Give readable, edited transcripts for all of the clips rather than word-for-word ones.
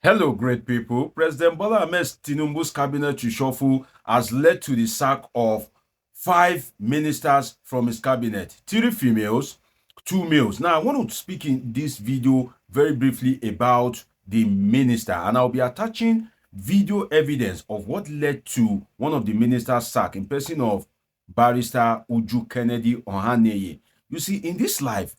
Hello, great people. President Bola Tinubu's cabinet reshuffle has led to the sack of 5 ministers from his cabinet, 3 females, 2 males. Now, I want to speak in this video very briefly about the minister, and I'll be attaching video evidence of what led to one of the ministers' sack in person of Barrister Uju Kennedy-Ohanenye. You see, in this life,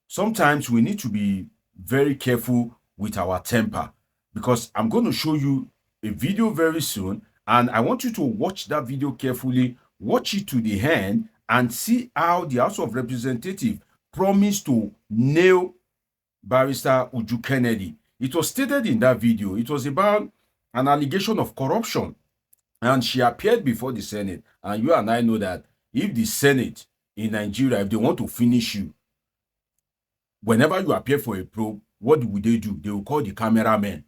sometimes we need to be very careful with our temper, because I'm going to show you a video very soon, and I want you to watch that video carefully, watch it to the end, and see how the House of Representatives promised to nail Barrister Uju Kennedy. It was stated in that video, it was about an allegation of corruption, and she appeared before the Senate. And you and I know that if the Senate in Nigeria, if they want to finish you, whenever you appear for a probe, what would they do? They will call the cameraman,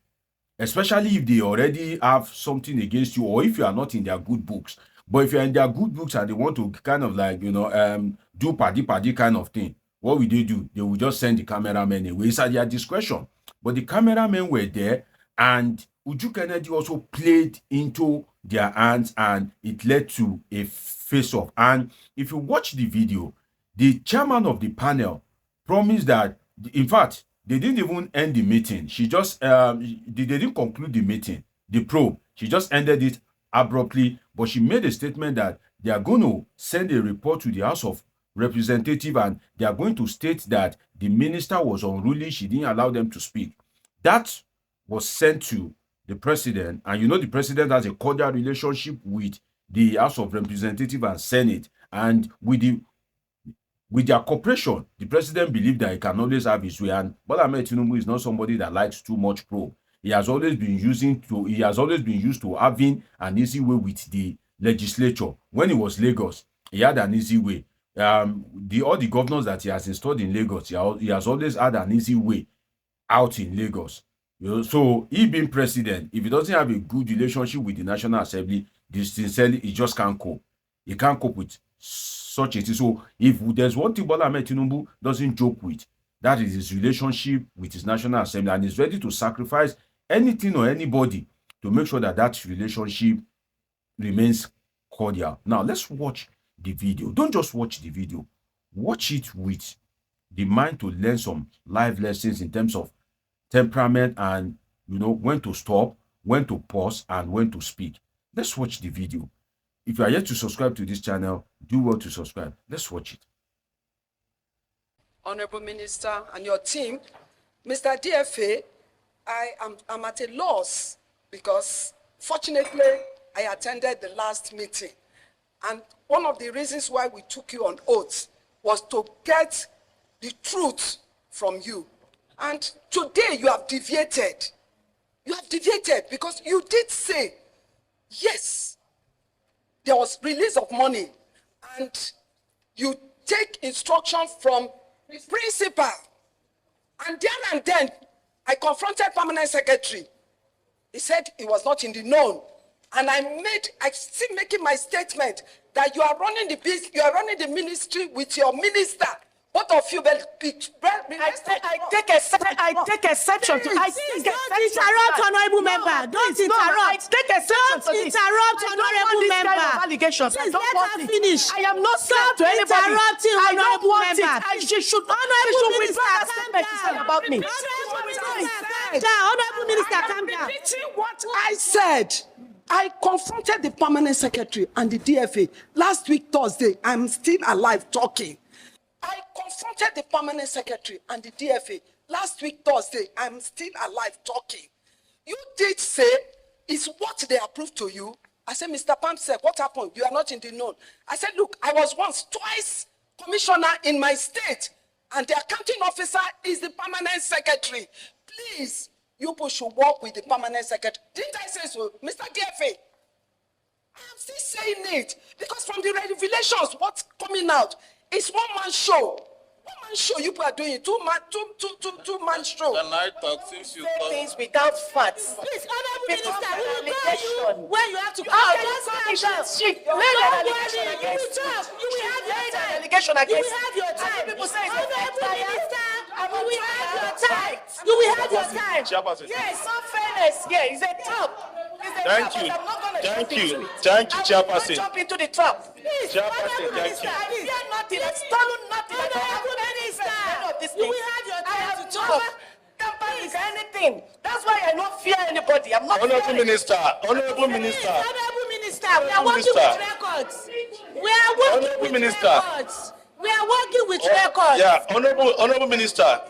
especially if they already have something against you, or if you are not in their good books. But if you're in their good books and they want to kind of like, do paddy kind of thing, what will they do? They will just send the cameraman away. It's at their discretion. But the cameramen were there, and Uju Kennedy also played into their hands, and it led to a face-off. And if you watch the video, the chairman of the panel promised that, in fact, they didn't even end the meeting. She just, they didn't conclude the meeting, the probe. She just ended it abruptly, but she made a statement that they are going to send a report to the House of Representatives, and they are going to state that the minister was unruly. She didn't allow them to speak. That was sent to the president, and you know the president has a cordial relationship with the House of Representatives and Senate, and with their cooperation, the president believed that he can always have his way. And Bola Tinubu is not somebody that likes too much probe. He has always been used to having an easy way with the legislature. When he was Lagos, he had an easy way. All the governors that he has installed in Lagos, he has always had an easy way out in Lagos. So he being president, if he doesn't have a good relationship with the National Assembly, sincerely, he just can't cope. He can't cope with such a thing. So if there's one thing Bola Tinubu doesn't joke with, that is his relationship with his National Assembly, and he's ready to sacrifice anything or anybody to make sure that that relationship remains cordial. Now, let's watch the video. Don't just watch the video. Watch it with the mind to learn some life lessons in terms of temperament and, when to stop, when to pause, and when to speak. Let's watch the video. If you are yet to subscribe to this channel, do well to subscribe. Let's watch it. Honorable Minister and your team, Mr. DFA, I'm at a loss because fortunately I attended the last meeting, and one of the reasons why we took you on oath was to get the truth from you. And today you have deviated. You have deviated because you did say, yes, there was release of money, and you take instruction from the principal. And there and then, I confronted permanent secretary. He said he was not in the known. And I still making my statement that you are running the ministry with your minister. Both of you will be. I take exception to. Don't interrupt, honorable member. Don't interrupt. Don't interrupt, honorable member. Allegations. Please let her finish. I am not saying to anybody. Interrupting, honorable member. She should. Honorable minister, Calm down. About me. Honorable minister, calm down. Repeating what I said. I confronted the permanent secretary and the DFA last week Thursday. I'm still alive talking. I confronted the permanent secretary and the DFA last week Thursday. I'm still alive talking. You did say it's what they approved to you. I said, Mr. Pamsek, what happened? You are not in the known. I said, look, I was twice commissioner in my state, and the accounting officer is the permanent secretary. Please, you should work with the permanent secretary. Didn't I say so, Mr. DFA? I'm still saying it because from the revelations, what's coming out is one-man show. One-man show you people are doing it. Two-man show. Can I talk since you talk? Things without facts. Please, honorable minister, we will call you when you have to call. You will have your time. Allegation against. You will have your time. People say it's Honorable minister, You will have your time. You will have your time. Chairperson. Yes, no fairness here. It's a trap. Thank you. Thank you, Chairperson. Jump into the trap. Please, Chairperson, thank you. I fear nothing. I've stolen nothing. Honorable Minister, you will have your time to talk. Campaign anything. That's why I don't fear anybody. I'm not Honorable Minister. Honorable Minister. Honorable Minister, we are working with records. We are working Honorable with Minister. records. We are working with records. Yeah, Honorable Minister.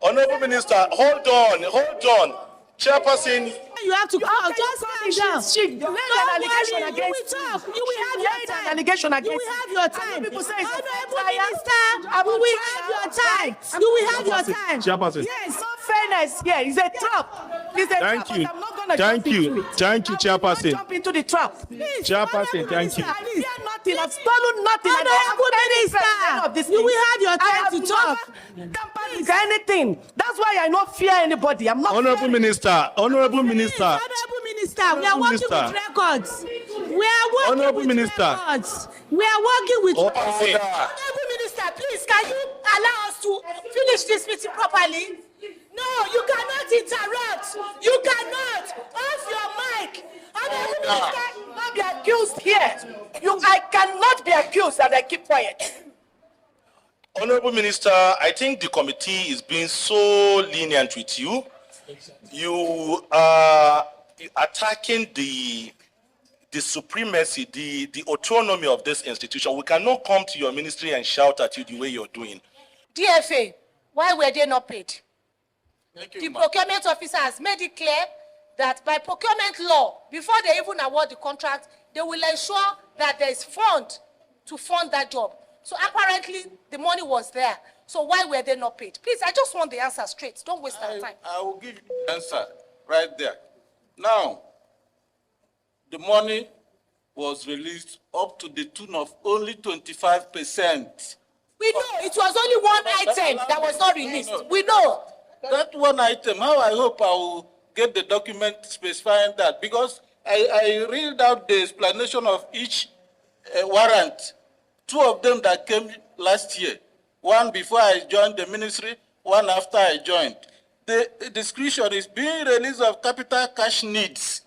Honorable Minister, hold on. Chairperson. You have to just calm down. You will talk. You will have your time. Allegation against You will have your time. People say Honorable Minister, you will have your time. You will have your time. Chairperson. Yes, no fairness here. It's a trap. It's a Thank trap, you. but I'm not gonna Thank jump you. into it. Thank you, I will not Chairperson. jump into the trap. Please, Chairperson, thank you. I fear nothing. I've stolen nothing. and I have Honorable any president of this Minister, you will thing. have your I time have to talk. never campaigned with anything. That's why I don't fear anybody. I'm not Honorable fearing. Minister. Honorable Minister. Honorable Minister, we are working Minister. with records. We are working Honorable with Minister. records. We are working with Order. Honorable Minister, please, can you allow us to finish this meeting properly? No, you cannot interrupt. You cannot. Off your mic. Honorable Minister, Not be accused here. I cannot be accused and I keep quiet. Honorable Minister, I think the committee is being so lenient with you. You are attacking the supremacy, the autonomy of this institution. We cannot come to your ministry and shout at you the way you're doing. DFA, why were they not paid? Thank you, The ma'am. procurement officer has made it clear that by procurement law, before they even award the contract, they will ensure that there is fund to fund that job. So apparently, the money was there. So why were they not paid? Please, I just want the answer straight. Don't waste our time. I will give you the answer right there. Now, the money was released up to the tune of only 25%. We know it was only one item that was not released. We know. That one item, how I hope I will get the document specifying that, because I read out the explanation of each warrant. Two of them that came last year, one before I joined the ministry, one after I joined. The description is being released of capital cash needs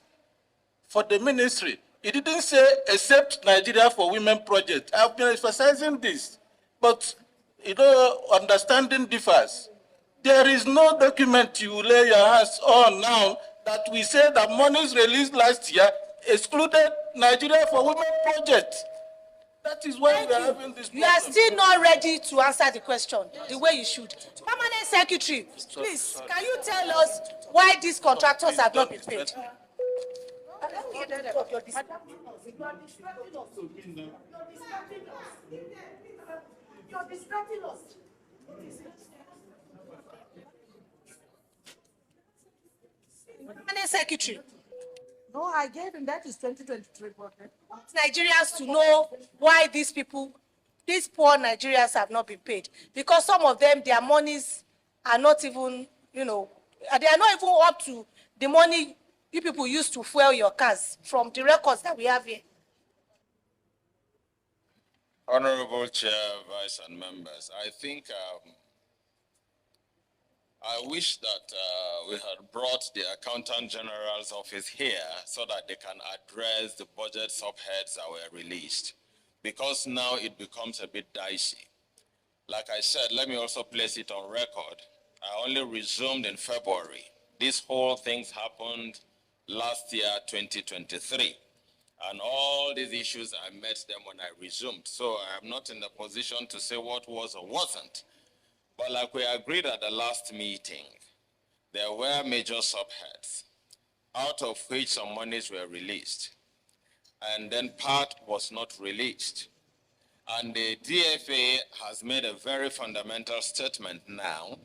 for the ministry. It didn't say except Nigeria for Women project. I've been emphasizing this, but understanding differs. There is no document you lay your hands on now that we say that monies released last year excluded Nigeria for Women project. That is why we are having this problem. You are still not ready to answer the question the way you should. Permanent Secretary, please, can you tell us why these contractors have not been paid? You're distracting us. Permanent Secretary, No, I gave him that is 2023. Nigerians to know why these people, these poor Nigerians have not been paid. Because some of them, their monies are not even, they are not even up to the money you people use to fuel your cars from the records that we have here. Honorable Chair, Vice and members, I think I wish that we had brought the Accountant General's office here so that they can address the budget subheads that were released, because now it becomes a bit dicey. Like I said, let me also place it on record. I only resumed in February. This whole thing happened last year, 2023. And all these issues, I met them when I resumed. So I am not in the position to say what was or wasn't. But like we agreed at the last meeting, there were major subheads, out of which some monies were released. And then part was not released. And the DFA has made a very fundamental statement now,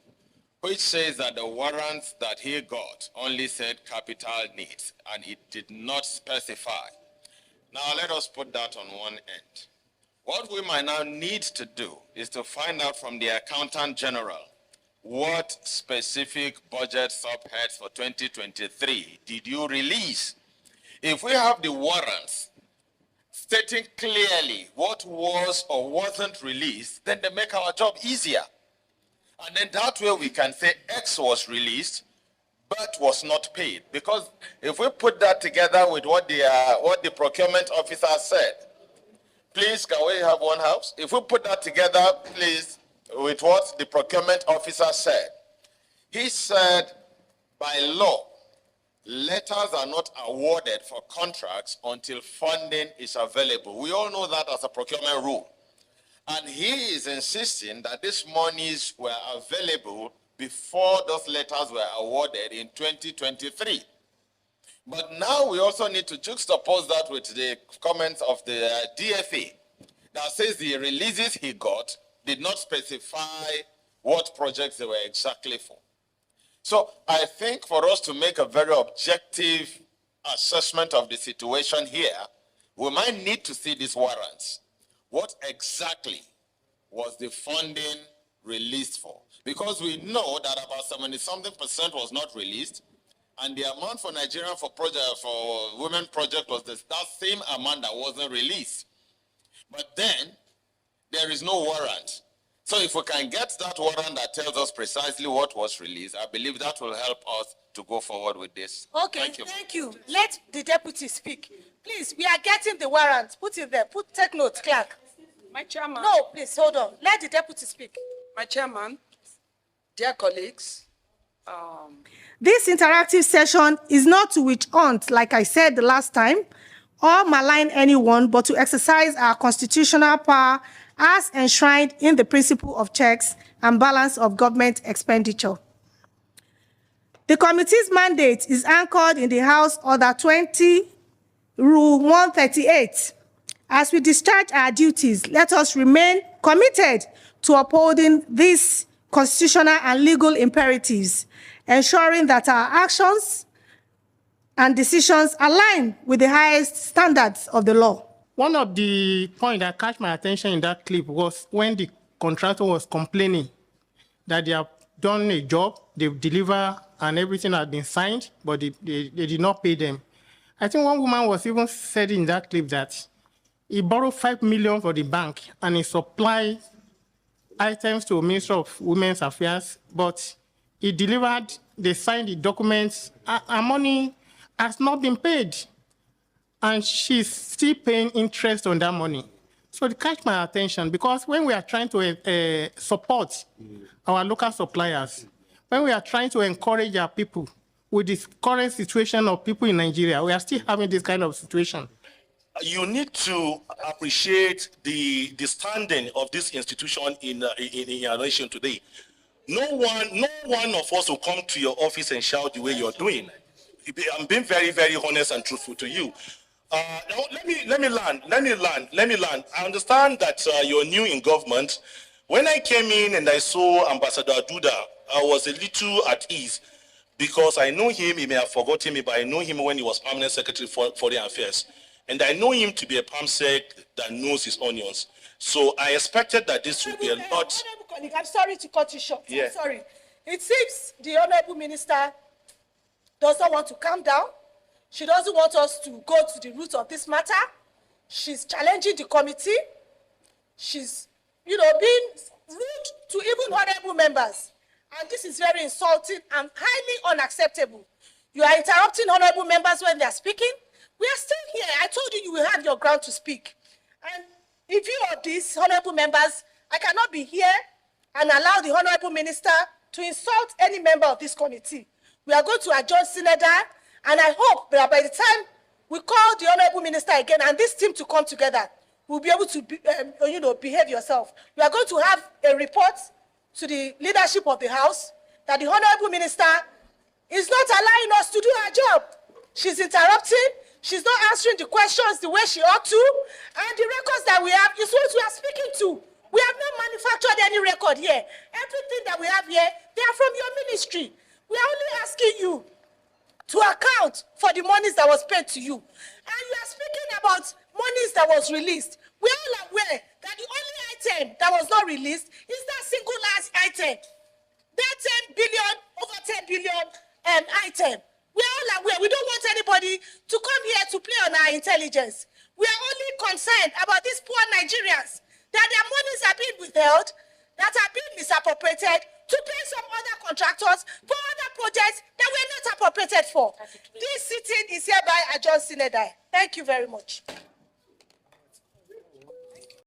which says that the warrants that he got only said capital needs, and it did not specify. Now let us put that on one end. What we might now need to do is to find out from the Accountant General what specific budget subheads for 2023 did you release. If we have the warrants stating clearly what was or wasn't released, then they make our job easier. And then that way we can say X was released, but was not paid. Because if we put that together with what the procurement officer said, please, can we have one house? If we put that together, please, with what the procurement officer said, he said, by law, letters are not awarded for contracts until funding is available. We all know that as a procurement rule. And he is insisting that these monies were available before those letters were awarded in 2023. But now we also need to juxtapose that with the comments of the DFA that says the releases he got did not specify what projects they were exactly for. So I think for us to make a very objective assessment of the situation here, we might need to see these warrants. What exactly was the funding released for? Because we know that about 70-something% was not released, and the amount for Nigerian for women project was that same amount that wasn't released. But then there is no warrant. So if we can get that warrant that tells us precisely what was released, I believe that will help us to go forward with this. Okay, thank you. Let the deputy speak. Please, we are getting the warrant. Put it there. Take note, clerk. My chairman. No, please, hold on. Let the deputy speak. My chairman, dear colleagues. This interactive session is not to witch hunt, like I said the last time, or malign anyone, but to exercise our constitutional power as enshrined in the principle of checks and balance of government expenditure. The committee's mandate is anchored in the House Order 20, Rule 138. As we discharge our duties, let us remain committed to upholding these constitutional and legal imperatives, ensuring that our actions and decisions align with the highest standards of the law. One of the points that caught my attention in that clip was when the contractor was complaining that they have done a job, they've delivered, and everything had been signed, but they did not pay them. I think one woman was even said in that clip that he borrowed 5 million for the bank and he supplied items to the Ministry of Women's Affairs, but he delivered, they signed the documents, and money has not been paid. And she's still paying interest on that money. So it catch my attention because when we are trying to support our local suppliers, when we are trying to encourage our people with this current situation of people in Nigeria, we are still having this kind of situation. You need to appreciate the standing of this institution in our nation today. No one of us will come to your office and shout the way you're doing. I'm being very, very honest and truthful to you. Now, let me land. I understand that you're new in government. When I came in and I saw Ambassador Duda, I was a little at ease because I know him. He may have forgotten me, but I know him when he was Permanent Secretary for Foreign Affairs. And I know him to be a PAMSEC that knows his onions. So I expected that this would be a lot. Honorable colleague, I'm sorry to cut you short. Yeah. I'm sorry. It seems the Honorable Minister does not want to calm down. She doesn't want us to go to the root of this matter. She's challenging the committee. She's, being rude to even honorable members. And this is very insulting and highly unacceptable. You are interrupting honorable members when they are speaking. We are still here. I told you you will have your ground to speak. And in view of this, honorable members, I cannot be here and allow the honorable minister to insult any member of this committee. We are going to adjourn Senator, and I hope that by the time we call the honorable minister again and this team to come together, we'll be able to behave yourself. We are going to have a report to the leadership of the House that the honorable minister is not allowing us to do our job. She's interrupting. She's not answering the questions the way she ought to. And the records that we have is what we are speaking to. We have not manufactured any record here. Everything that we have here, they are from your ministry. We are only asking you to account for the monies that was paid to you. And you are speaking about monies that was released. We are all aware that the only item that was not released is that single last item. That 10 billion, over 10 billion item. We are all aware. We don't want anybody to come here to play on our intelligence. We are only concerned about these poor Nigerians, that their monies are being withheld, that are being misappropriated to pay some other contractors for other projects that we're not appropriated for. This sitting is hereby adjourned sine die. Thank you very much.